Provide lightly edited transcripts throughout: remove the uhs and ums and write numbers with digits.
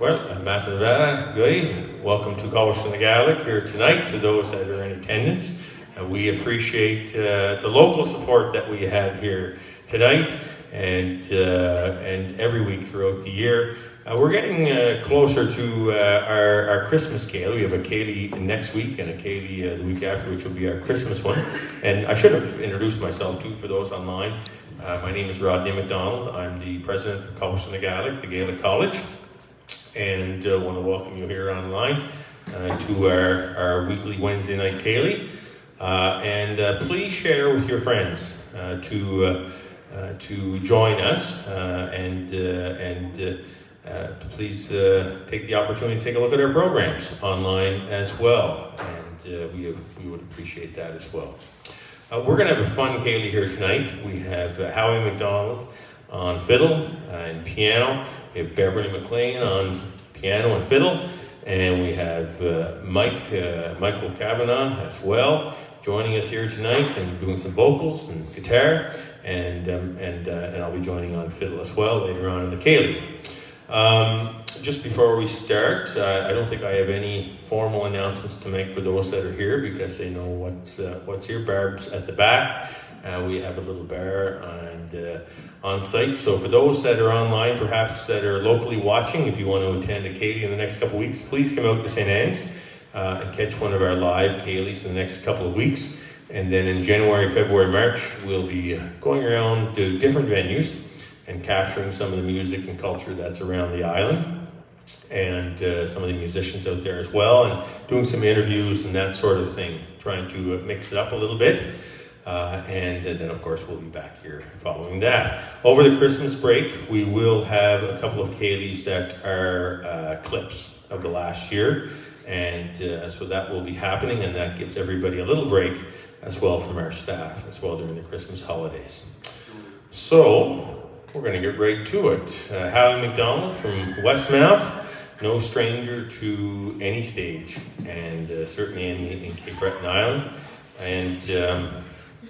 Well, good. Welcome to College in the Gaelic here tonight. To those that are in attendance, we appreciate the local support that we have here tonight and every week throughout the year. We're getting closer to our Christmas Ceilidh. We have a Ceilidh next week and a Ceilidh the week after, which will be our Christmas one. And I should have introduced myself too for those online. My name is Howie McDonald. I'm the president of College in the Gaelic, the Gaelic College, and want to welcome you here online to our weekly Wednesday night Ceilidh. And please share with your friends to join us and please take the opportunity to take a look at our programs online as well, and we would appreciate that as well. We're going to have a fun Ceilidh here tonight. We have Howie McDonald on fiddle and piano. We have Beverly MacLean on piano and fiddle, and we have Michael Kavanagh as well joining us here tonight and doing some vocals and guitar, and I'll be joining on fiddle as well later on in the Ceilidh. Just before we start, I don't think I have any formal announcements to make for those that are here because they know what's here. Barb's at the back. We have a little bar and on site. So for those that are online, perhaps that are locally watching, if you want to attend a Ceilidh in the next couple of weeks, please come out to St. Anne's and catch one of our live Ceilidhs in the next couple of weeks. And then in January, February, March, we'll be going around to different venues and capturing some of the music and culture that's around the island, and some of the musicians out there as well, and doing some interviews and that sort of thing, trying to mix it up a little bit. And then, of course, we'll be back here following that. Over the Christmas break, we will have a couple of Ceilidhs that are clips of the last year, and so that will be happening, and that gives everybody a little break as well from our staff as well during the Christmas holidays. So we're going to get right to it. Howie McDonald from Westmount, no stranger to any stage, and certainly any in Cape Breton Island, and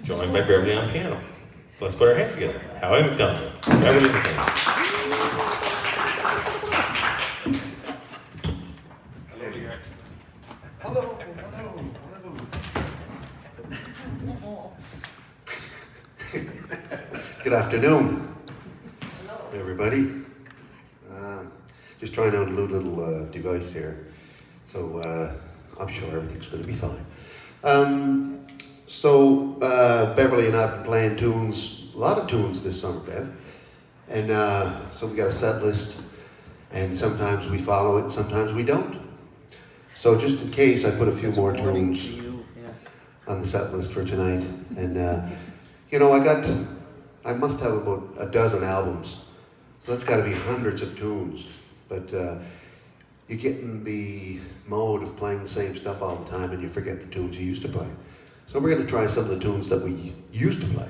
joined by Beverley on piano. Let's put our hands together. Howie McDonald. Beverley MacLean. Hello, Your Excellency. Hello. Good afternoon, everybody. Just trying out a little device here, so I'm sure everything's going to be fine. Beverly and I have been playing tunes, a lot of tunes this summer, Bev, and so we got a set list, and sometimes we follow it, sometimes we don't. So just in case, I put a few more tunes on the set list for tonight, and I must have about a dozen albums, so that's got to be hundreds of tunes. But you get in the mode of playing the same stuff all the time, and you forget the tunes you used to play. So we're going to try some of the tunes that we used to play.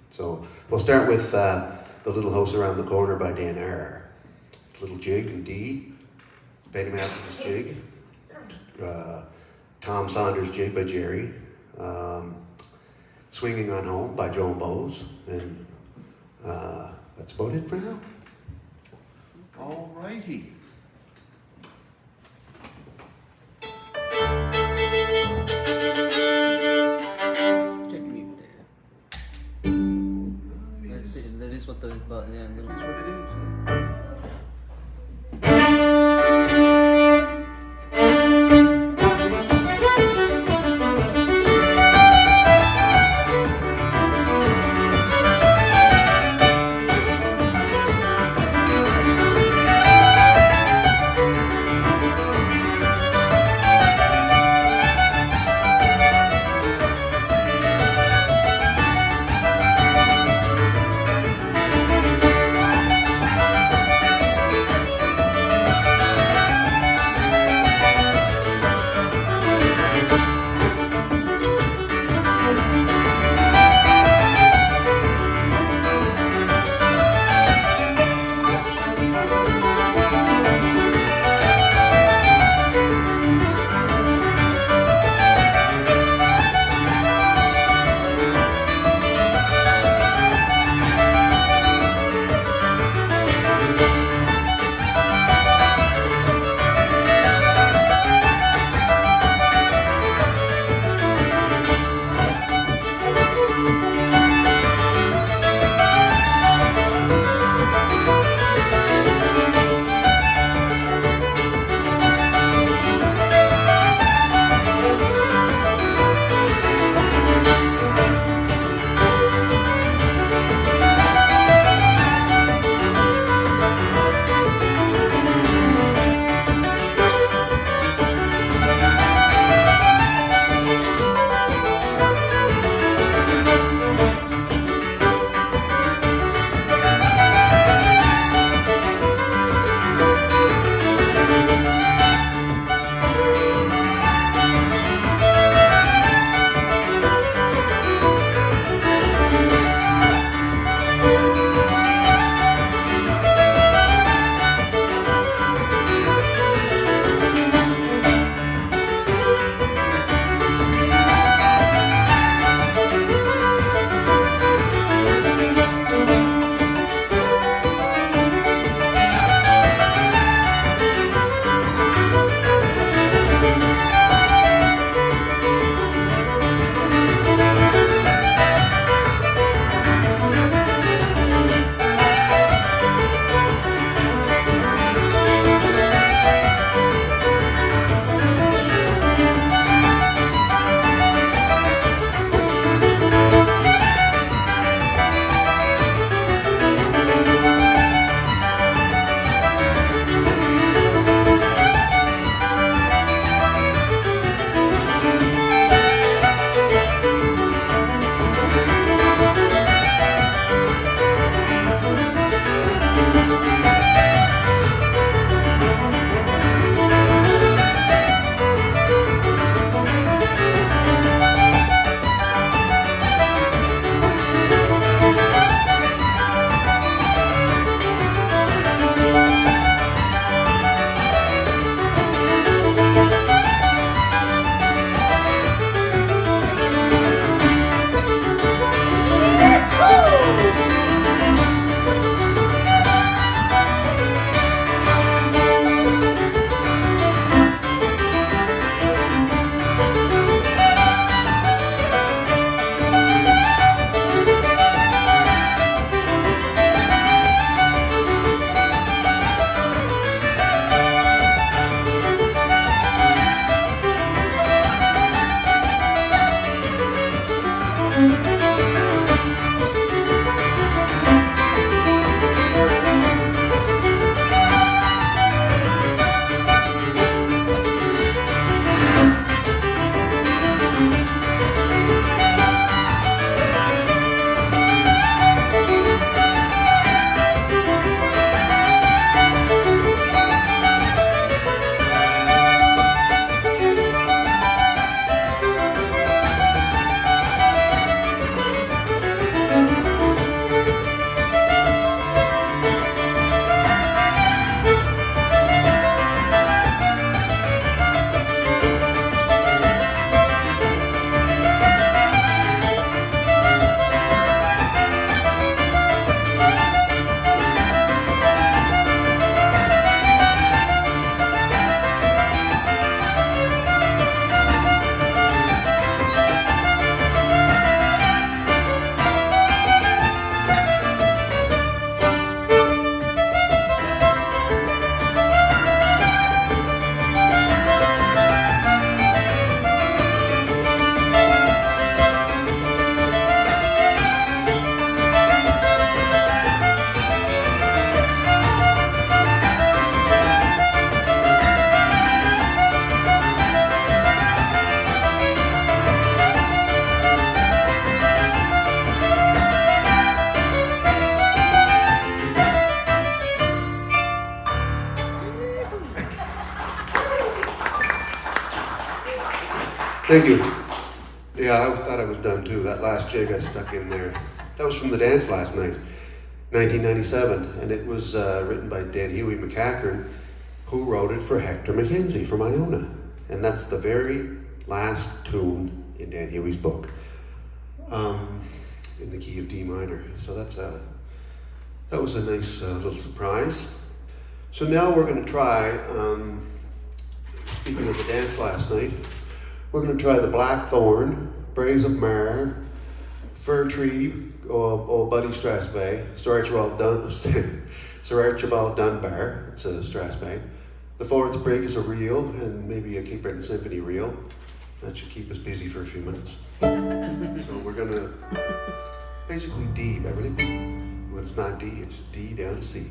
So we'll start with The Little House Around the Corner by Dan R. Little Jig in D, Betty Matthew's Jig, Tom Saunders' Jig by Jerry, Swinging on Home by Joan Bowes, and that's about it for now. All righty. Check mute there. That's it. That is what the button. Yeah, little. That's what it is. Thank you. Yeah, I thought I was done too. That last jig I stuck in there. That was from the dance last night, 1997, and it was written by Howie McCackern, who wrote it for Hector McKenzie from Iona. And that's the very last tune in Dan Huey's book, in the key of D minor. So that was a nice little surprise. So now we're going to try, speaking of the dance last night, we're going to try the Blackthorn, Braes of Mar, Fir Tree, old Buddy Strasbay, Sir Archibald Dunbar, it's a Strasbay. The fourth brig is a reel, and maybe a Cape Breton Symphony reel. That should keep us busy for a few minutes. So we're going to, basically D, Beverly. But it's not D, it's D down C.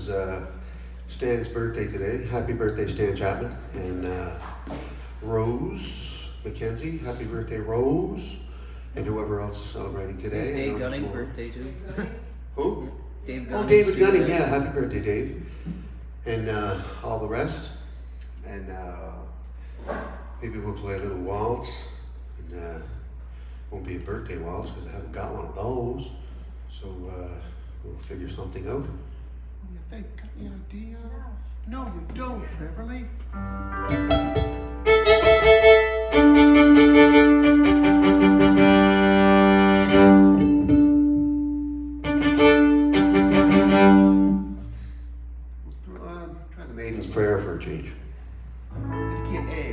was Stan's birthday today. Happy birthday, Stan Chapman. And Rose Mackenzie, happy birthday, Rose. And whoever else is celebrating today. It's Dave And Gunning's more. birthday too. Who? Dave Oh, Gunning. David Gunning, yeah, happy birthday, Dave. And all the rest. And maybe we'll play a little waltz. And won't be a birthday waltz because I haven't got one of those. So we'll figure something out. You think, got any idea? No, you don't, Beverly. Try the Maiden's Prayer for a change. It's get A.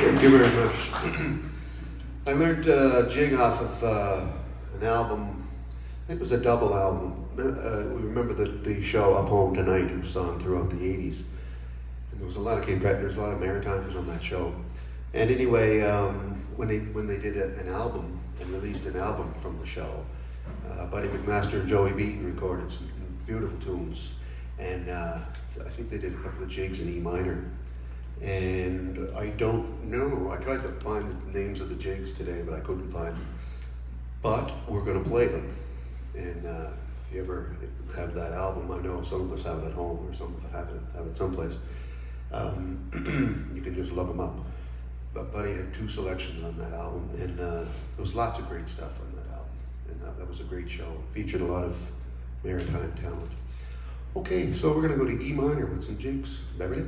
Thank you very much. I learned jig off of an album, I think it was a double album. We remember the show Up Home Tonight. It was on throughout the 80s. And there was a lot of Cape Bretoners, a lot of Maritimers on that show. And anyway, when they did an album and released an album from the show, Buddy McMaster and Joey Beaton recorded some beautiful tunes. And I think they did a couple of jigs in E minor. And I don't know, I tried to find the names of the jigs today, but I couldn't find them. But we're going to play them. And if you ever have that album, I know some of us have it at home or some of us have it someplace. You can just look them up. But Buddy had 2 selections on that album, and there was lots of great stuff on that album. And that was a great show. Featured a lot of maritime talent. Okay, so we're going to go to E minor with some jigs. Beverly?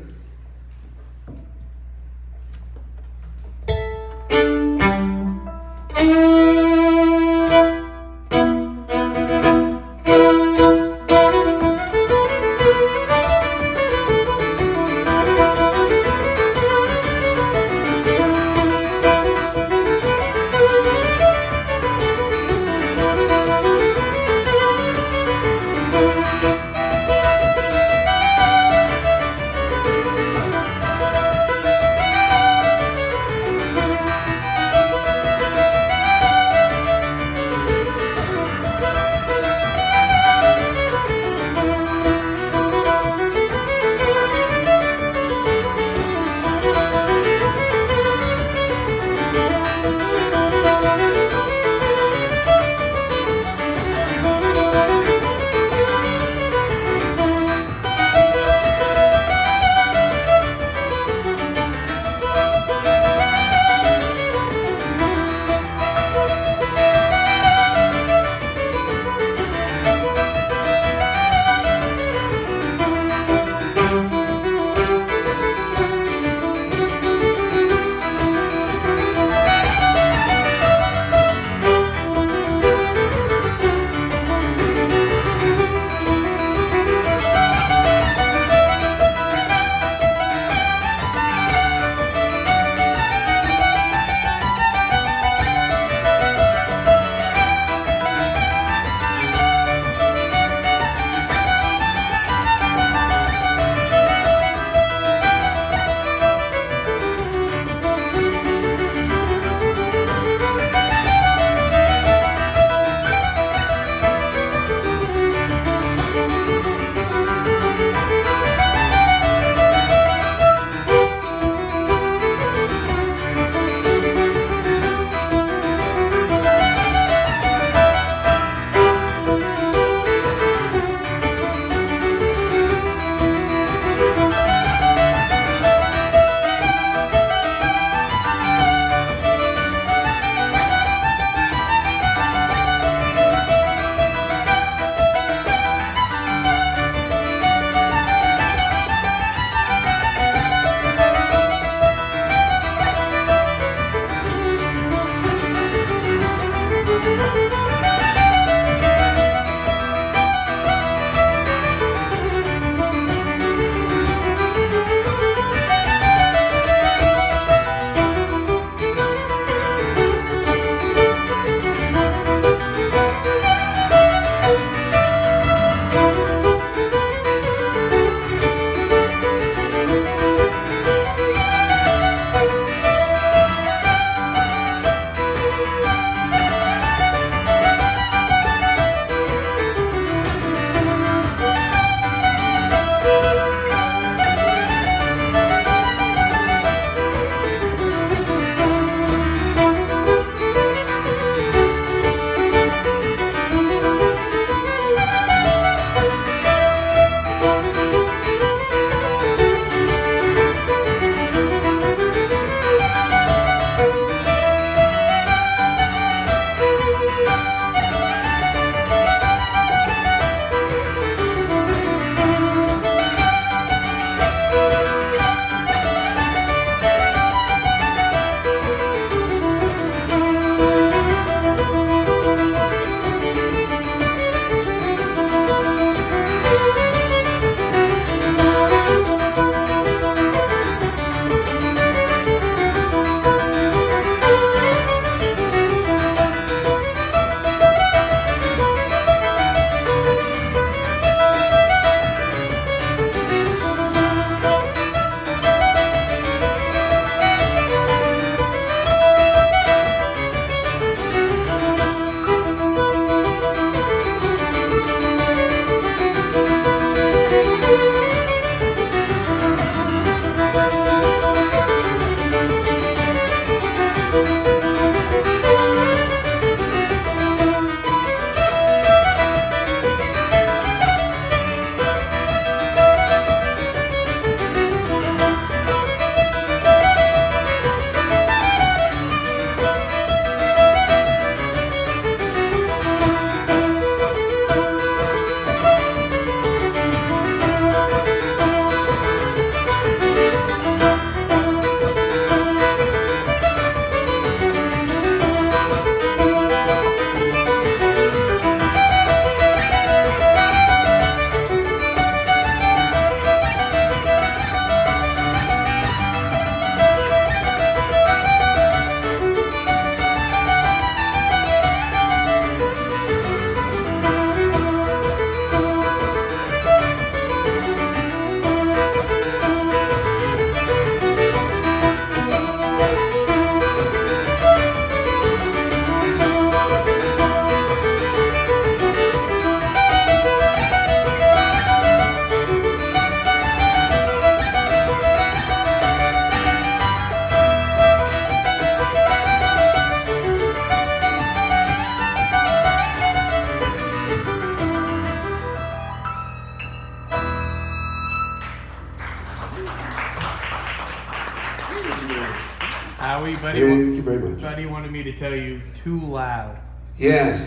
Buddy wanted me to tell you, too loud. Yes,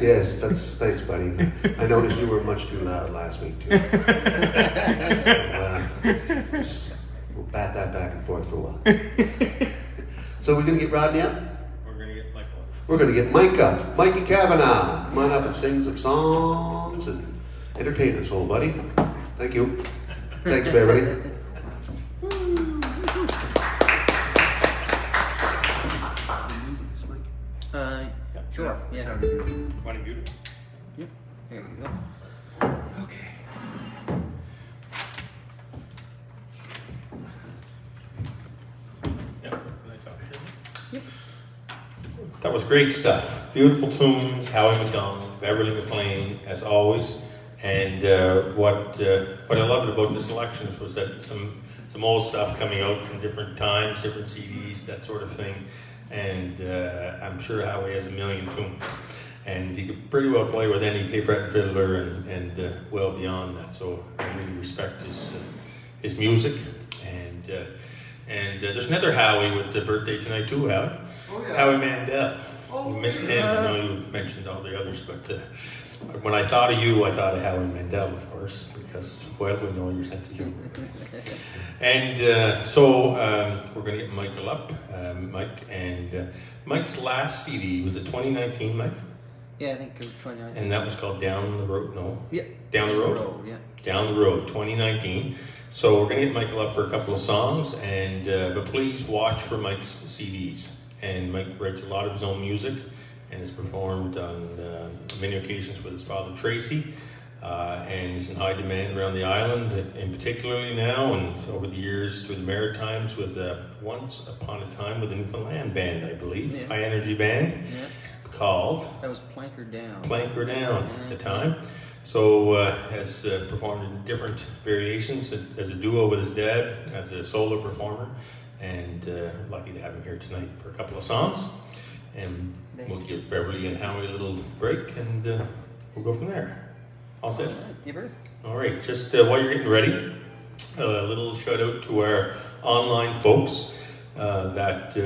thanks, buddy. I noticed you were much too loud last week, too. We'll bat that back and forth for a while. So we're going to get Rodney up? We're going to get Michael. We're going to get Mike up. Mikey Kavanagh. Come on up and sing some songs and entertain us, old buddy. Thank you. Thanks, Beverly. Sure. Yeah. Want to mute it? Yep. There you go. Okay. Yeah. Yep. That was great stuff. Beautiful tunes, Howie McDonald, Beverly MacLean, as always. And what I loved about the selections was that some old stuff coming out from different times, different CDs, that sort of thing. And I'm sure Howie has a million tunes. And he could pretty well play with any favourite fiddler and well beyond that. So I really respect his music. And there's another Howie with the birthday tonight too, Howie. Oh, yeah. Howie Mandel. Oh, We missed him. I know you mentioned all the others, but when I thought of you, I thought of Howie Mandel, of course, because, well, we know your sense of humor. And so we're going to get Michael up, Mike. And Mike's last CD was a 2019, Mike? Yeah, I think it was 29. And that was called Down the Road, no? Yeah. Down the Road? Yeah. Down the Road, 2019. So we're going to get Michael up for a couple of songs, and but please watch for Mike's CDs. And Mike writes a lot of his own music and has performed on many occasions with his father Tracy, and he's in high demand around the island, and particularly now and over the years through the Maritimes with Once Upon a Time with Newfoundland band, I believe, Yeah. high energy band, called That was Planker Down. Planker Down at the time. So has performed in different variations as a duo with his dad, as a solo performer, and lucky to have him here tonight for a couple of songs. And we'll give Beverly and Howie a little break, and we'll go from there. All set? Give her. All right, just while you're getting ready, a little shout out to our online folks that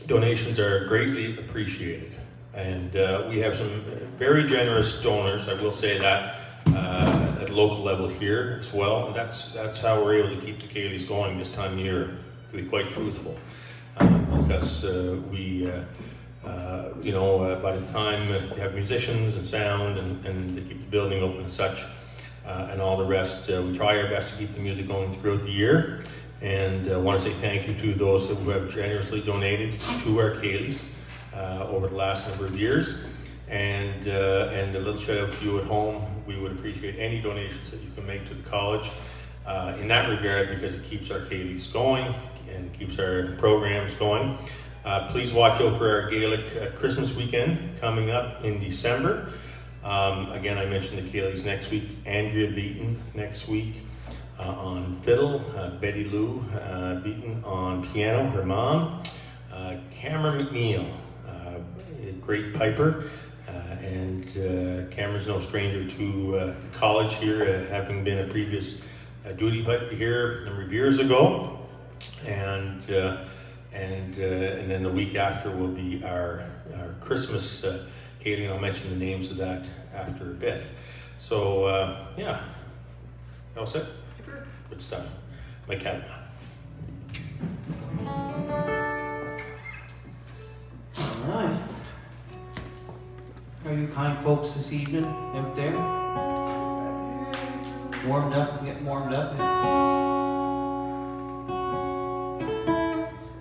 donations are greatly appreciated. And we have some very generous donors, I will say that, at the local level here as well. And that's how we're able to keep the Ceilidhs going this time of year, to be quite truthful. Because by the time you have musicians and sound and they keep the building open and such, and all the rest, we try our best to keep the music going throughout the year. And I want to say thank you to those who have generously donated to our Ceilidhs over the last number of years. And a little shout out to you at home. We would appreciate any donations that you can make to the college in that regard, because it keeps our Ceilidhs going and keeps our programs going. Please watch out for our Gaelic Christmas weekend coming up in December. Again, I mentioned the Ceilidhs next week. Andrea Beaton next week on fiddle. Betty Lou Beaton on piano, her mom. Cameron McNeil, a great piper. And Cameron's no stranger to the college here, having been a previous duty piper here a number of years ago. And then the week after will be our Christmas catering. I'll mention the names of that after a bit. So yeah, all set? Good stuff. Mike Kavanagh. All right. How are you kind folks this evening out there? Warmed up, getting warmed up.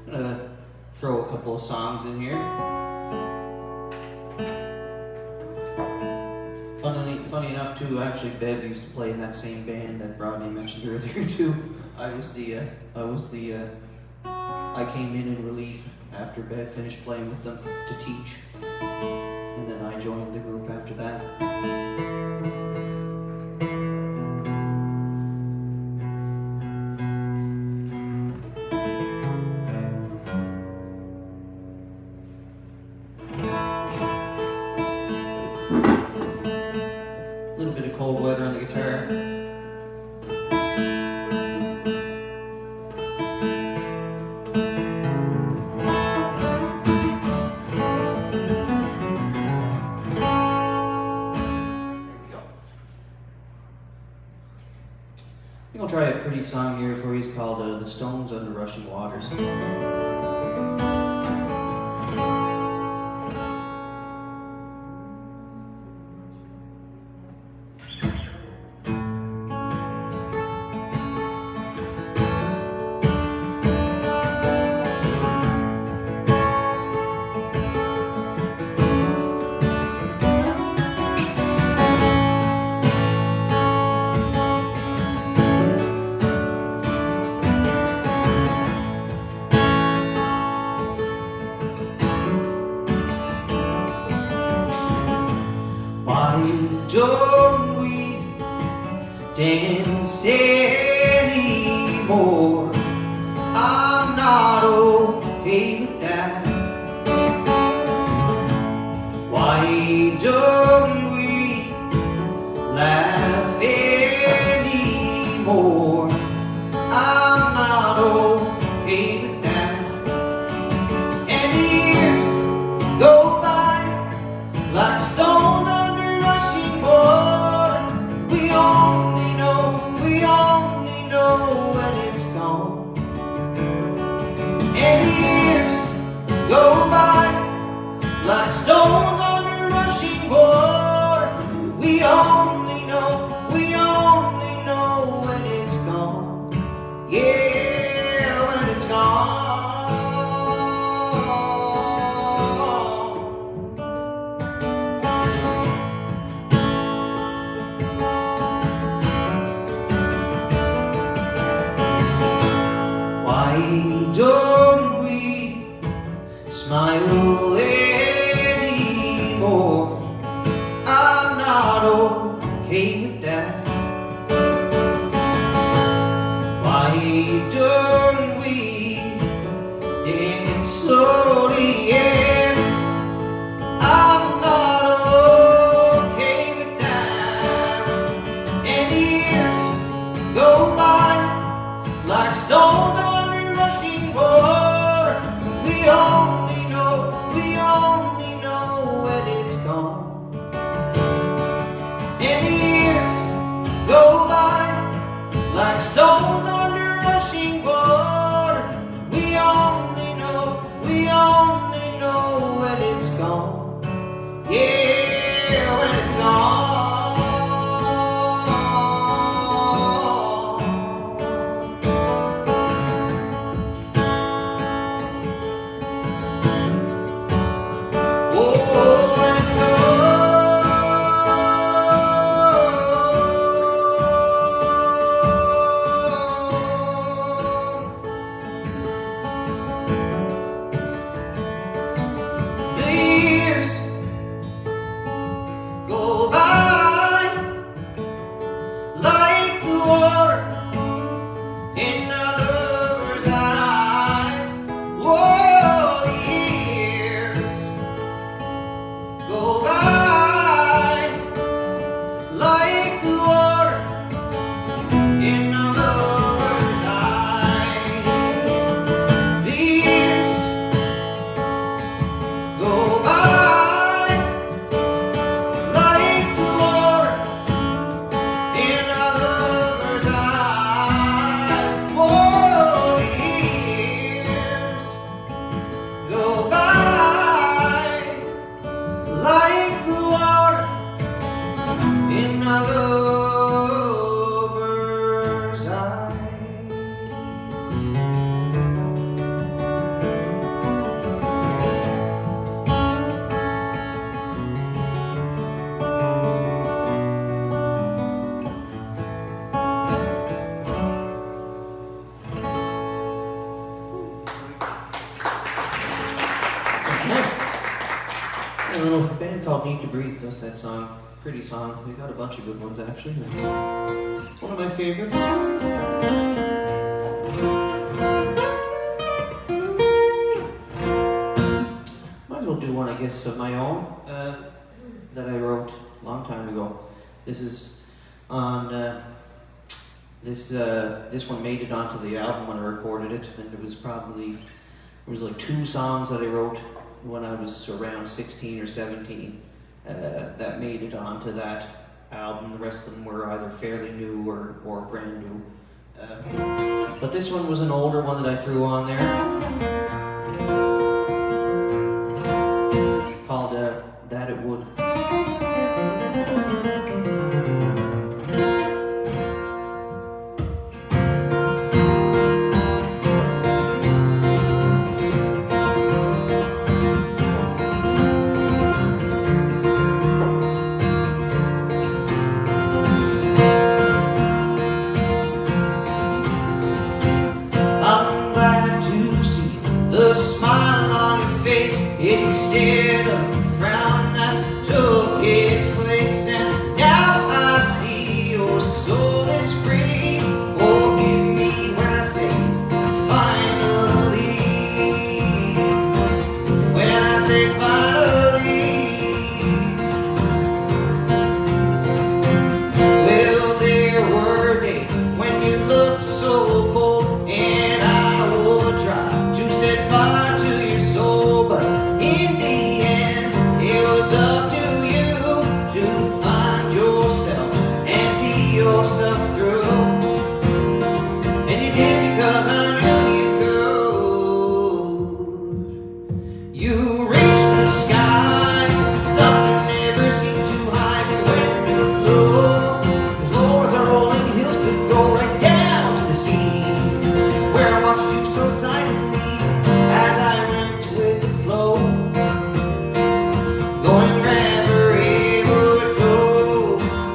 I'm gonna throw a couple of songs in here. Funny enough too, actually Bev used to play in that same band that Rodney mentioned earlier too. I came in relief after Bev finished playing with them to teach. And then I joined the group after that. A little bit of cold weather on the guitar. to try a pretty song here for you. It's called The Stones Under Rushing Waters. Don't we dance anymore? I'm not okay with that. Why don't we laugh anymore? I'm not okay with that. And the years go by like stones under rushing water. We only know when it's gone. And the years go by like stones under rushing water. We only know when it's gone. Yeah, when it's gone. Why don't we smile anymore? I'm not okay with that. Why don't we dance slowly? Yeah, I'm not okay with that. And the years go by like stones under rushing water. We only know when it's gone. And the years go by like stones under rushing water. We only know when it's gone. Yeah, when it's gone. The years go by like the water in a lover's eyes. Whoa, the years go by like the water in a lover's eyes. The years go by like the water in a lover's eyes. Whoa, the years go by like the water in a lover's eyes. Next, a little band called Need to Breathe does that song. Pretty song. We got a bunch of good ones actually. One of my favorites. Might as well do one, I guess, of my own that I wrote a long time ago. This is on this one made it onto the album when I recorded it, and it was like 2 songs that I wrote when I was around 16 or 17 that made it onto that album. The rest of them were either fairly new or brand new. But this one was an older one that I threw on there. Called That It Would. I'm glad to see the smile on your face instead of the frown that took its place. And now I see your soul is free. Forgive me when I say finally. When I say finally. Well, there were days when you looked so cold, and I would try to set fire to your soul, but in the end, it was up to you to find yourself and see yourself through. And you did because I knew you could. You reached the sky, 'cause nothing ever seemed too high, and when you're low, as low as our rolling hills could go right down to the sea, where I watched you so silently as I went with the flow, going wherever it would go.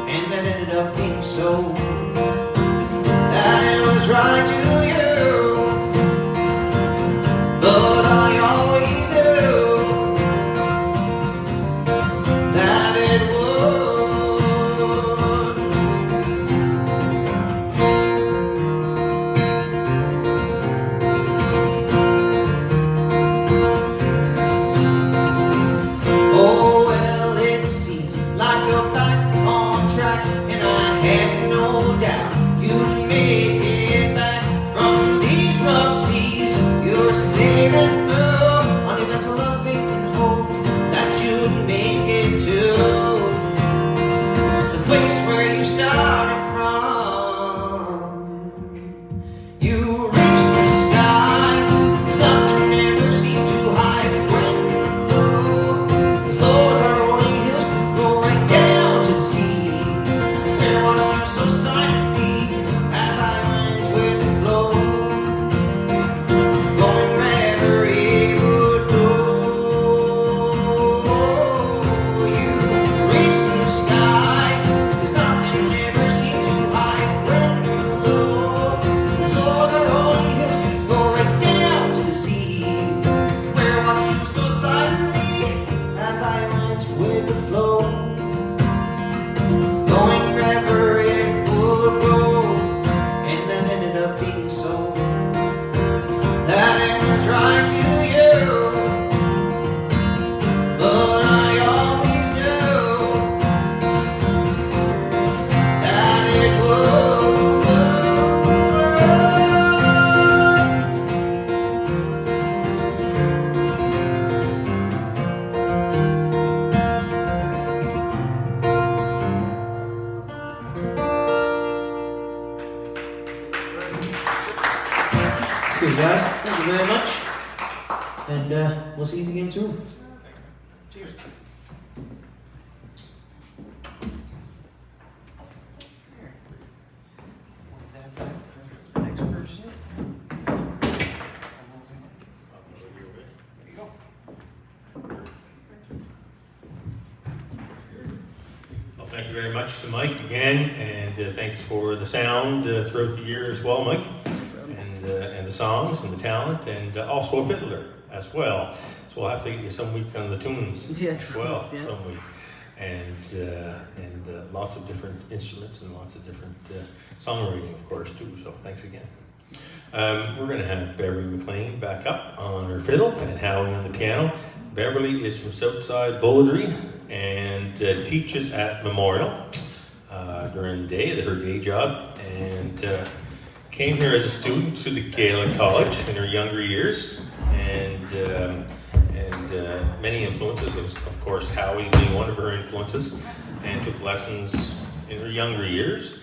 And that ended up being so that it was right to you, but I always knew that it would. Oh, well, it seems like you're back on track, and I had no doubt you'd make it back from these rough seas you're sailing through on your vessel of faith and hope that you'd make it to the place where you started from. You reached the sky, 'cause nothing ever seemed too high, and when you're low, as low as our rolling hills could go right down to the sea, where I watched you so silently as I went with the flow, going wherever it would go. You reached the sky, 'cause nothing ever seemed too high, when you're low, as low as our rolling hills could go right down to the sea, where I watched you so silently as I went with the flow, going wherever it would go. And that ended up being so that it was right to you, but I always knew that it would. Good guys, thank you very much, and we'll see you again soon. Cheers. Next person. Well, thank you very much to Mike again, and thanks for the sound throughout the year as well, Mike, and the songs and the talent, and also a fiddler as well. So we'll have to get you some week on the tunes Yeah, as well, yeah. some week, and lots of different instruments and lots of different songwriting, of course, too. So thanks again. We're going to have Beverly MacLean back up on her fiddle and Howie on the piano. Beverly is from Southside Bulladry and teaches at Memorial during the day, her day job, and came here as a student to the Gaelic College in her younger years, and many influences, of course, Howie being one of her influences, and took lessons in her younger years.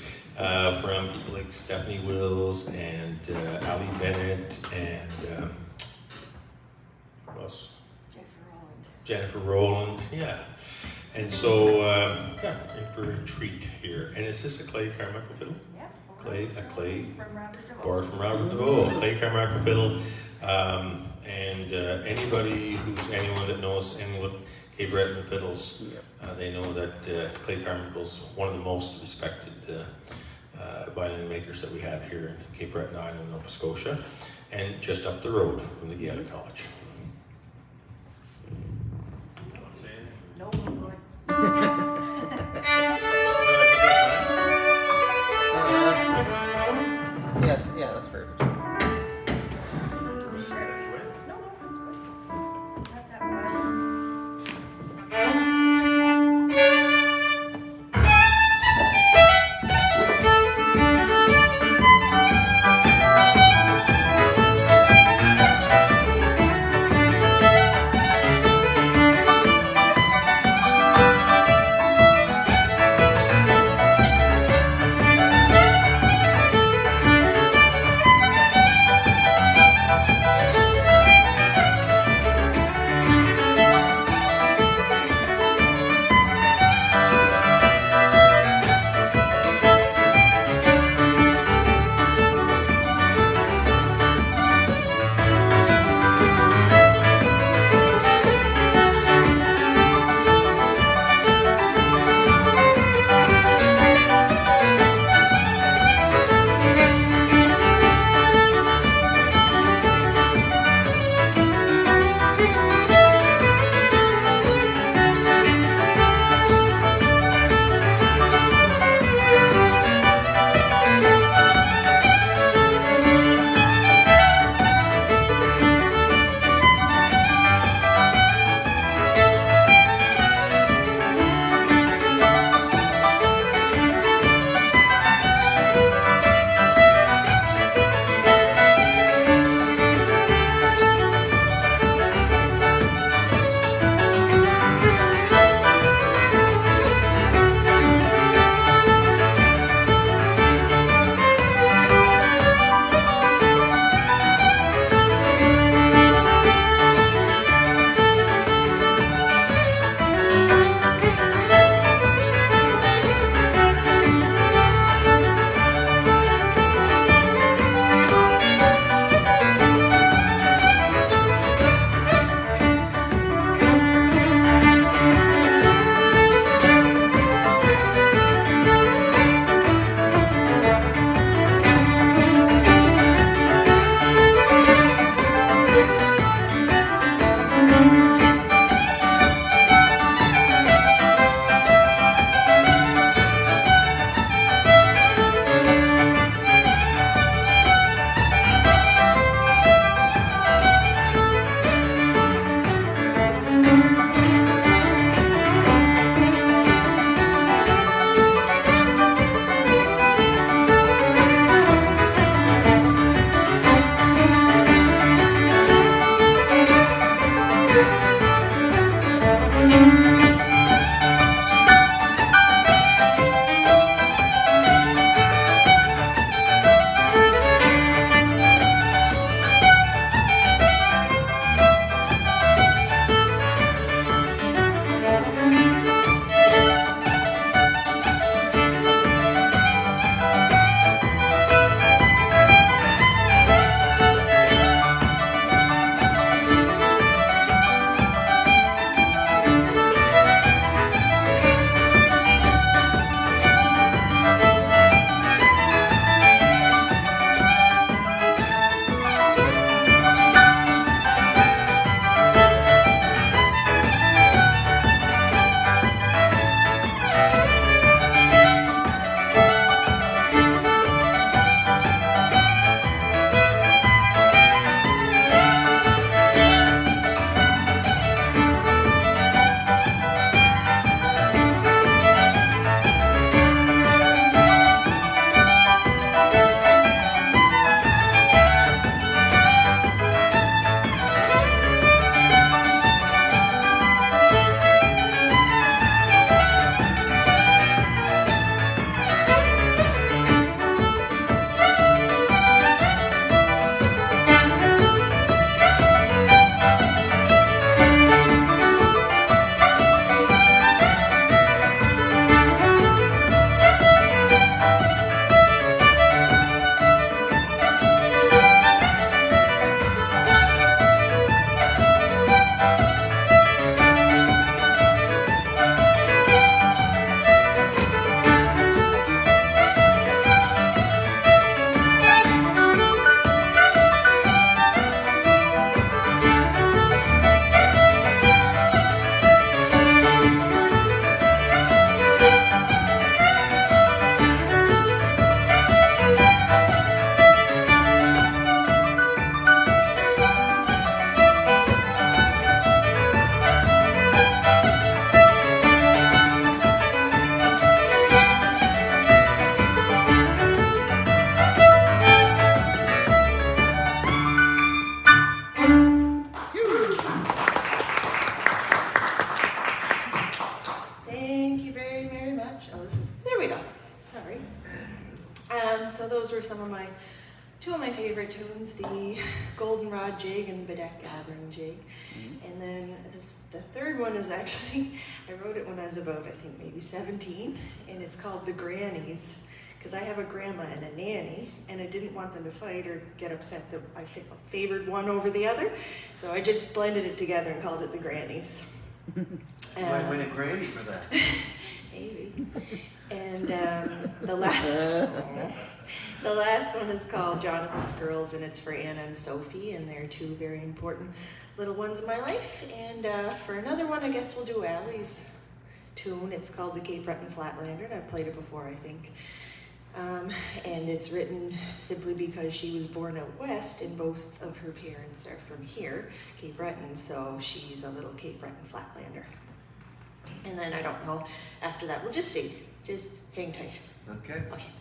from people like Stephanie Wills and Ali Bennett and who else? Jennifer Rowland, yeah. And so, yeah, in for a treat here. And is this a Clay Carmichael fiddle? Yeah. Clay, From Robert DeVoe. borrowed from Robert DeVoe, Clay Carmichael fiddle. And anyone that knows any of Cape Breton fiddles, they know that Clay Carmichael's one of the most respected violin makers that we have here in Cape Breton Island, Nova Scotia, and just up the road from the Gaelic College. No, I'm going. Yes, yeah, that's perfect. No, it's good. Not that much. much. Oh, there we go. Sorry. So those were two of my favorite tunes, the Goldenrod Jig and the Bedeck Gathering Jig. And then the third one is actually, I wrote it when I was about, I think maybe 17, and it's called The Grannies, because I have a grandma and a nanny, and I didn't want them to fight or get upset that I favored one over the other, so I just blended it together and called it The Grannies. You might win a Granny for that. Maybe. And the last one is called Jonathan's Girls, and it's for Anna and Sophie, and they're two very important little ones in my life. And for another one, I guess we'll do Allie's tune. It's called the Cape Breton Flatlander, and I've played it before, I think. And it's written simply because she was born out west, and both of her parents are from here, Cape Breton, so she's a little Cape Breton Flatlander. And then I don't know, after that, we'll just see. Just hang tight. Okay. Okay.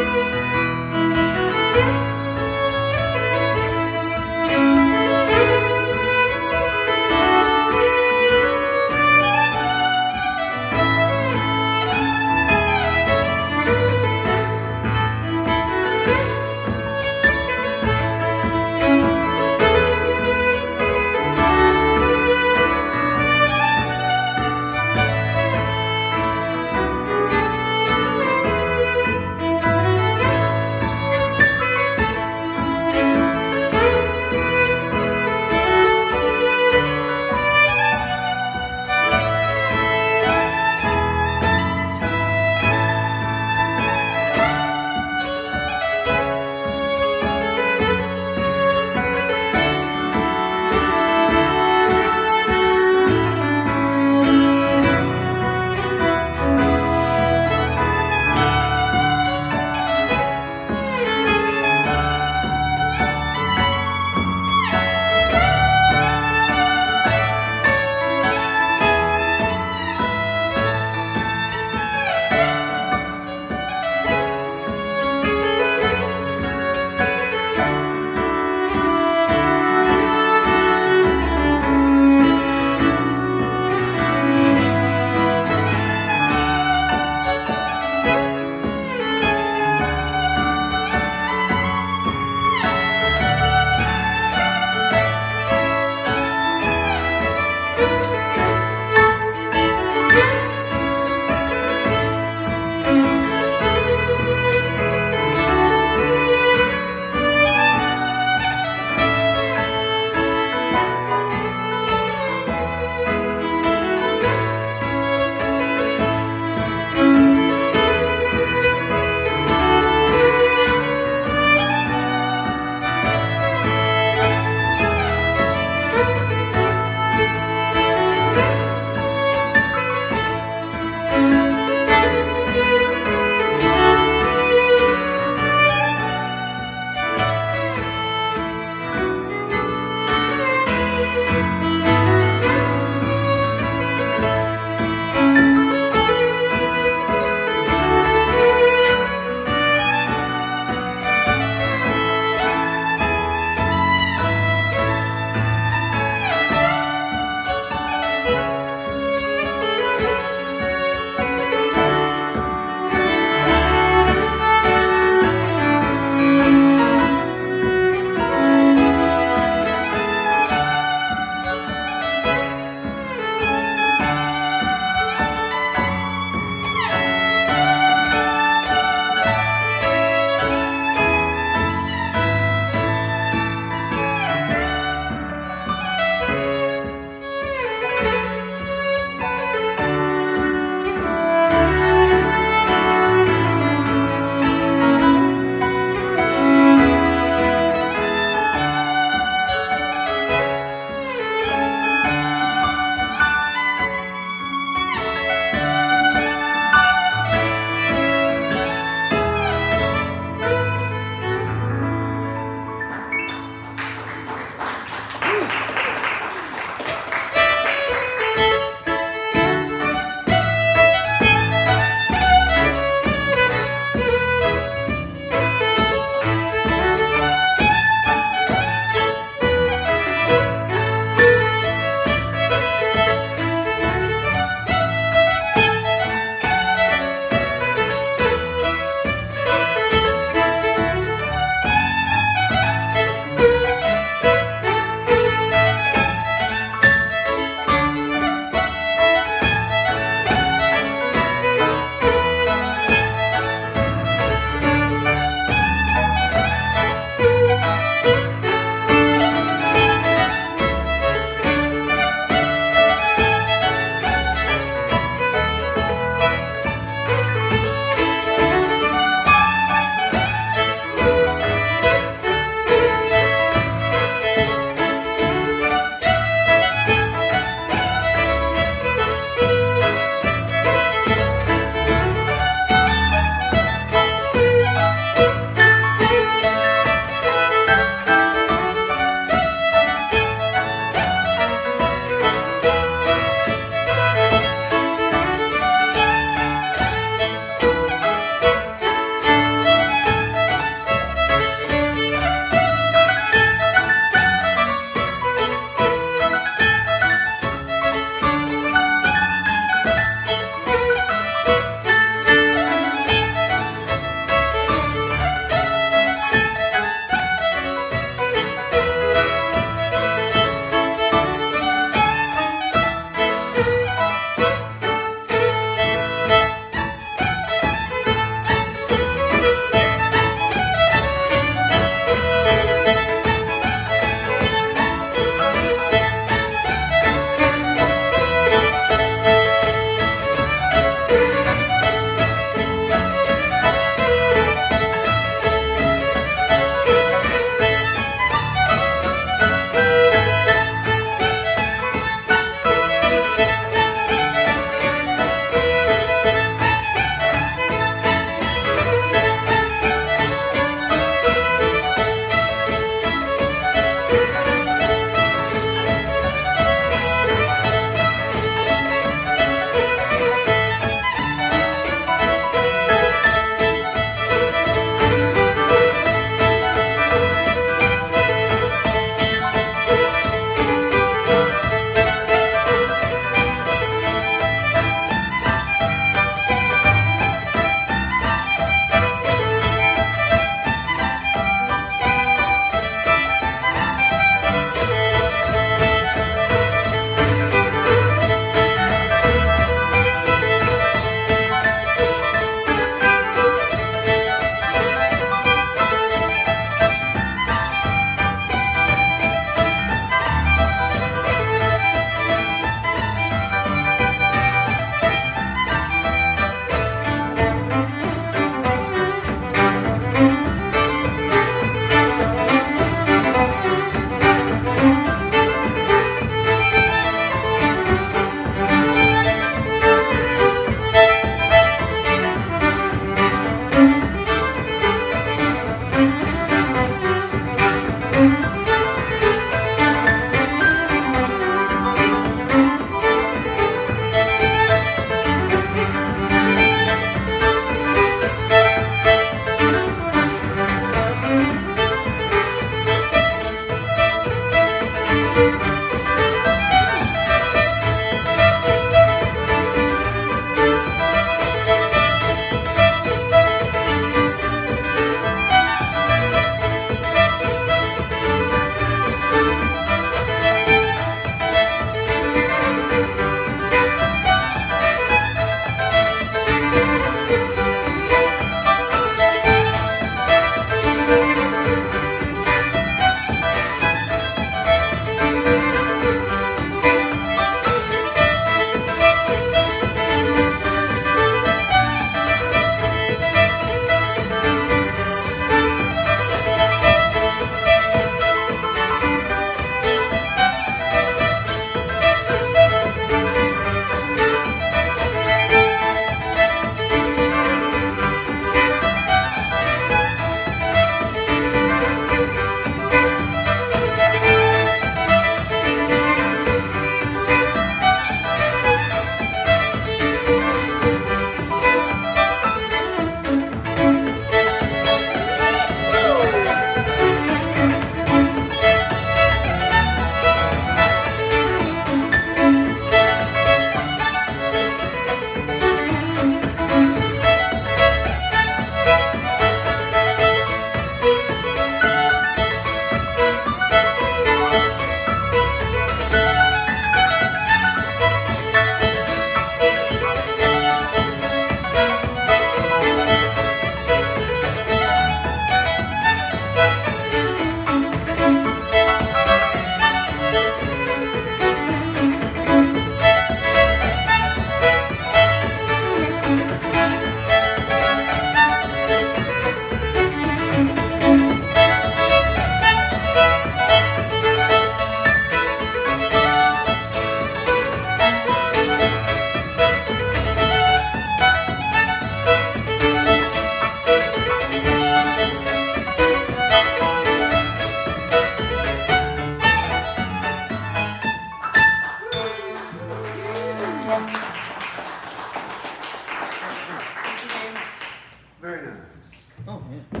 Yeah.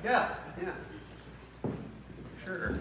Yeah, yeah. Sure.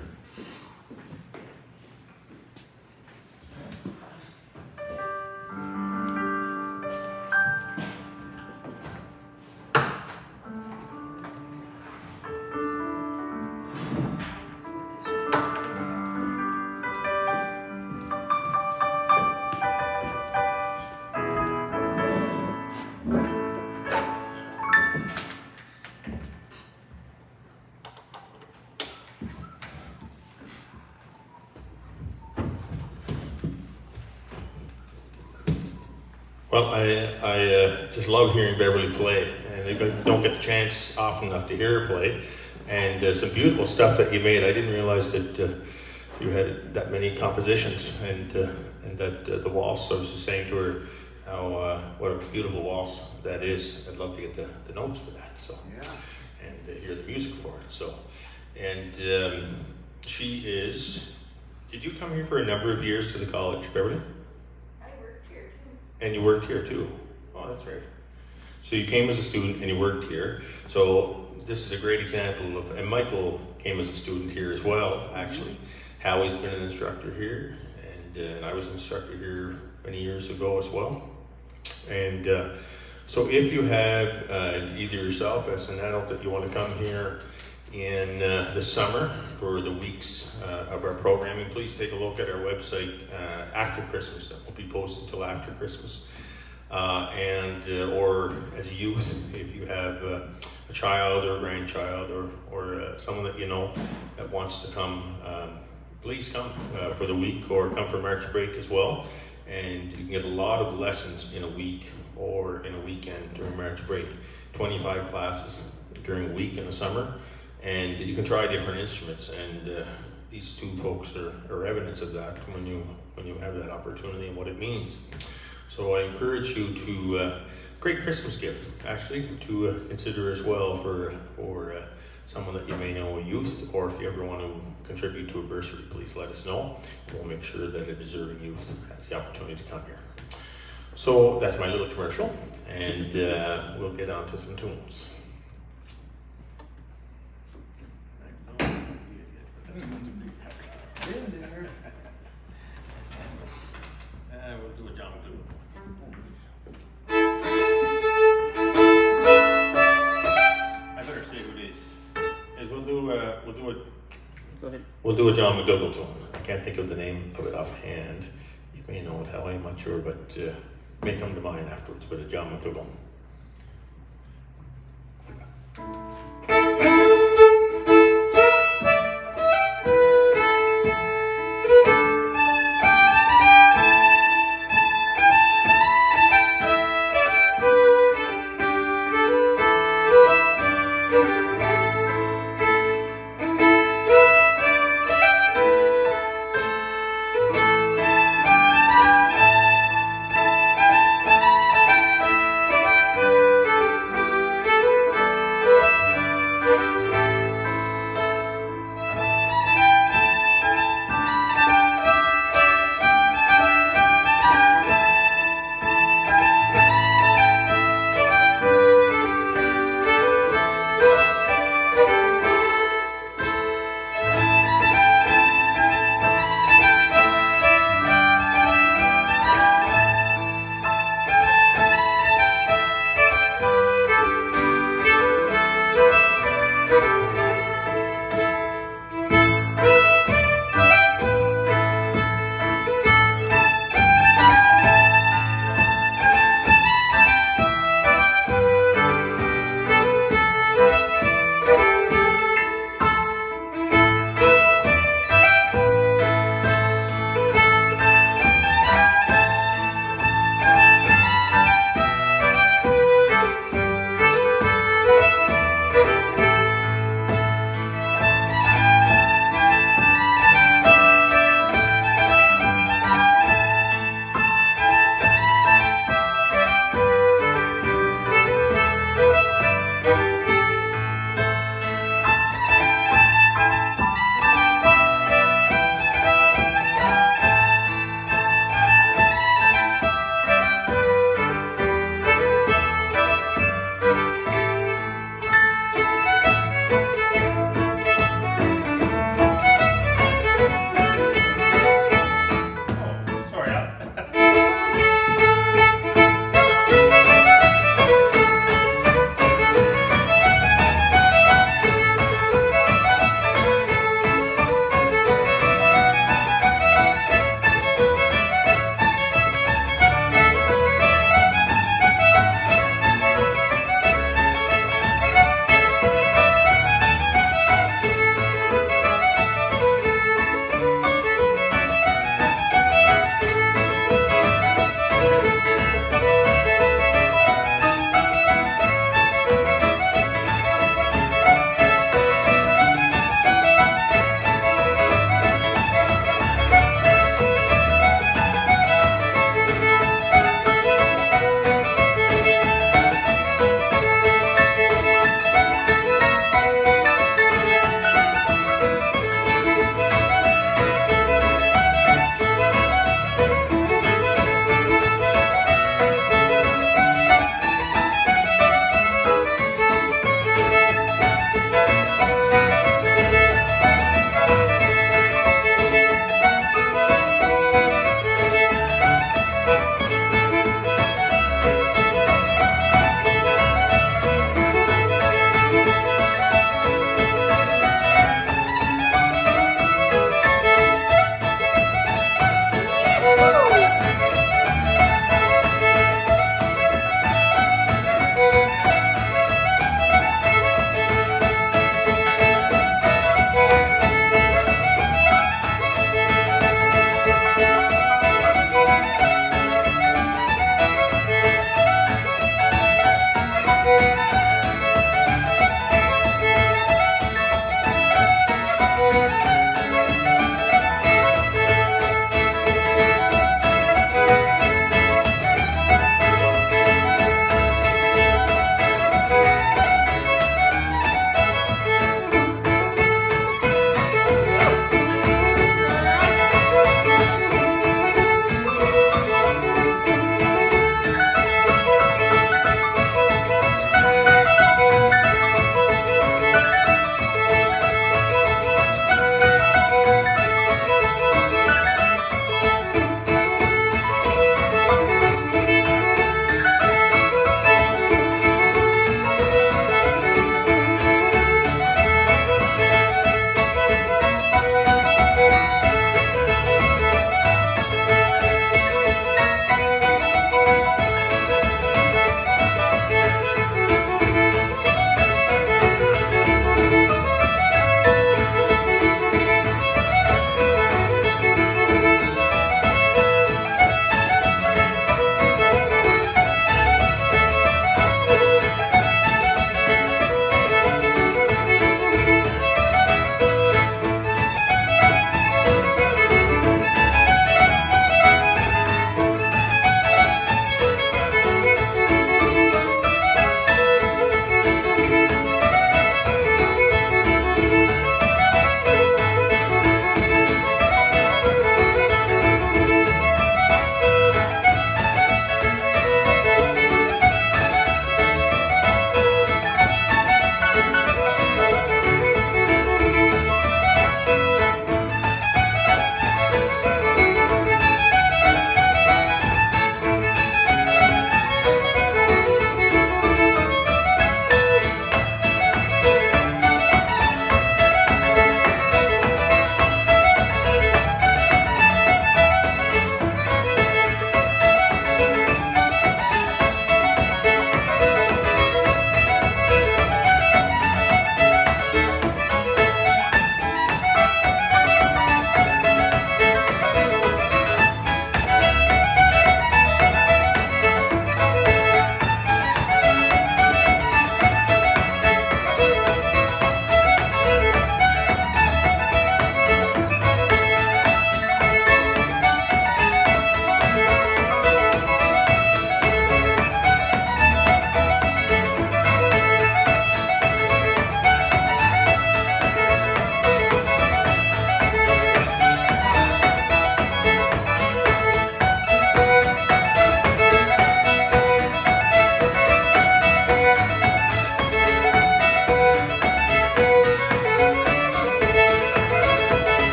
Well, I just love hearing Beverly play, and I don't get the chance often enough to hear her play. And some beautiful stuff that you made. I didn't realize that you had that many compositions, and that the waltz. I was just saying to her how what a beautiful waltz that is. I'd love to get the notes for that. So, Yeah. and hear the music for it. So, and she is. Did you come here for a number of years to the college, Beverly? And you worked here too. Oh, that's right. So you came as a student and you worked here. So this is a great example of, and Michael came as a student here as well, actually. Howie's been an instructor here, and I was an instructor here many years ago as well. And so if you have either yourself as an adult that you want to come here in the summer for the weeks of our programming, please take a look at our website after Christmas. That won't be posted until after Christmas. Or as a youth, if you have a child or a grandchild or someone that you know that wants to come, please come for the week or come for March break as well. And you can get a lot of lessons in a week or in a weekend during March break. 25 classes during a week in the summer. And you can try different instruments, and these two folks are evidence of that when you have that opportunity and what it means. So I encourage you to great Christmas gift, actually, to consider as well for someone that you may know, a youth, or if you ever want to contribute to a bursary, please let us know. We'll make sure that a deserving youth has the opportunity to come here. So that's my little commercial, and we'll get on to some tunes. Been there. We'll do a John McDonald. I better say who it is. We'll do it. Go ahead. We'll do a John McDougall tune. I can't think of the name of it offhand. You may know it, Howie, I'm not sure, but it may come to mind afterwards. But a John McDougall.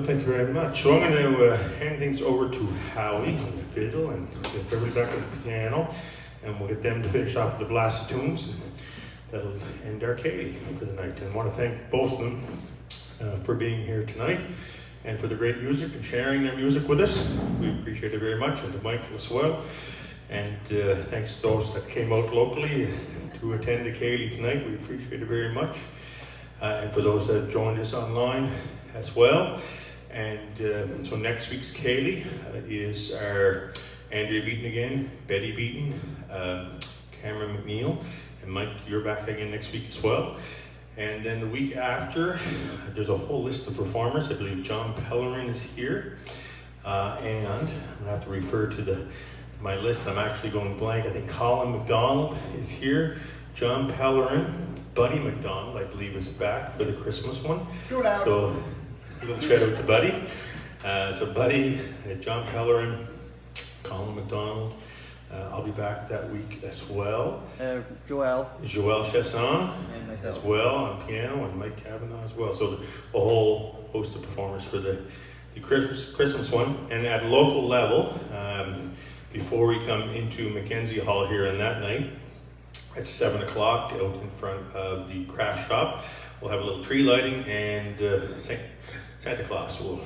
thank you very much. So I'm going to hand things over to Howie on the fiddle and get Beverly back on the piano, and we'll get them to finish off with the blast of tunes, and that'll end our Ceilidh for the night. And I want to thank both of them for being here tonight and for the great music and sharing their music with us. We appreciate it very much, and to Michael as well. And thanks to those that came out locally to attend the Ceilidh tonight. We appreciate it very much. And for those that joined us online as well. And so next week's Ceilidh is our Andrea Beaton again, Betty Beaton, Cameron McNeil, and Mike, you're back again next week as well. And then the week after, there's a whole list of performers. I believe John Pellerin is here. And I'm gonna have to refer to my list. I'm actually going blank. I think Colin MacDonald is here. John Pellerin, Buddy MacDonald, I believe, is back for the Christmas one. So a little shout out to Buddy. So Buddy, John Pellerin, Colin MacDonald. I'll be back that week as well. Joel. Joel Chasson And myself. as well on piano, and Mike Kavanagh as well. So a whole host of performers for the Christmas one. And at local level, before we come into Mackenzie Hall here on that night, at 7 o'clock out in front of the craft shop, we'll have a little tree lighting, and Santa Claus will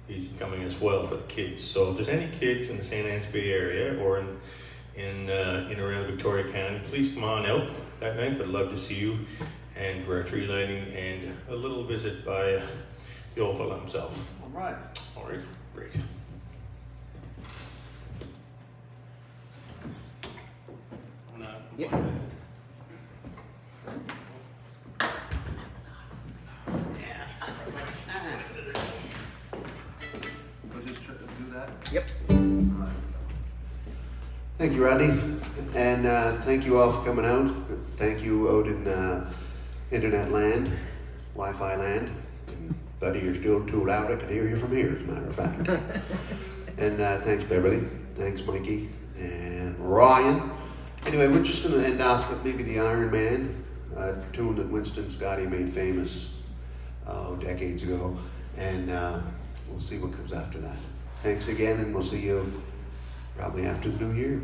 be coming as well for the kids. So if there's any kids in the St. Anne's Bay area or in around Victoria County, please come on out that night. I'd love to see you, and for our tree lighting and a little visit by the old fella himself. All right. All right, great. Yep. We'll just try to do that. Yep. Thank you, Rodney, and thank you all for coming out. Thank you out in internet land, Wi-Fi land. And Buddy, you're still too loud. I can hear you from here, as a matter of fact. And thanks, Beverly. Thanks, Mikey and Ryan. Anyway, we're just going to end off with maybe the Iron Man, a tune that Winston Scotty made famous decades ago, and we'll see what comes after that. Thanks again, and we'll see you probably after the new year.